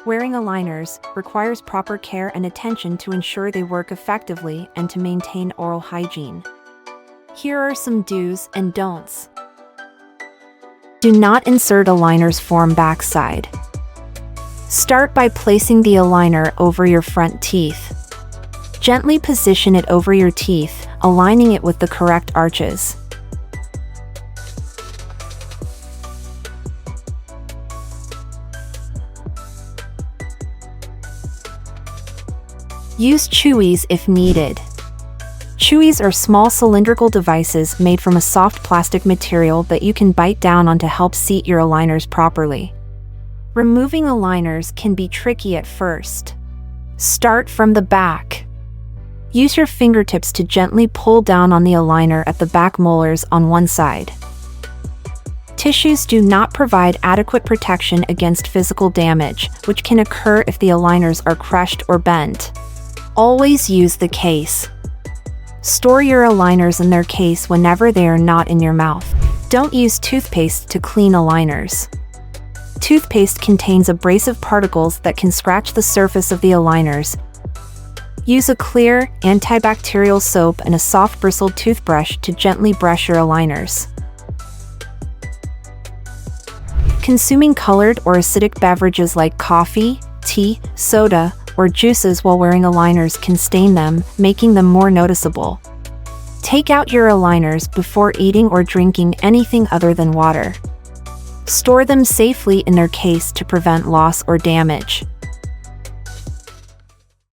Wearing aligners requires proper care and attention to ensure they work effectively and to maintain oral hygiene. Here are some do's and don'ts. Do not insert aligners from backside. Start by placing the aligner over your front teeth. Gently position it over your teeth, aligning it with the correct arches. Use chewies if needed. Chewies are small cylindrical devices made from a soft plastic material that you can bite down on to help seat your aligners properly. Removing aligners can be tricky at first. Start from the back. Use your fingertips to gently pull down on the aligner at the back molars on one side. Tissues do not provide adequate protection against physical damage, which can occur if the aligners are crushed or bent. Always use the case. Store your aligners in their case whenever they are not in your mouth. Don't use toothpaste to clean aligners. Toothpaste contains abrasive particles that can scratch the surface of the aligners. Use a clear, antibacterial soap and a soft bristled toothbrush to gently brush your aligners. Consuming colored or acidic beverages like coffee, tea, soda, or juices while wearing aligners can stain them, making them more noticeable. Take out your aligners before eating or drinking anything other than water. Store them safely in their case to prevent loss or damage.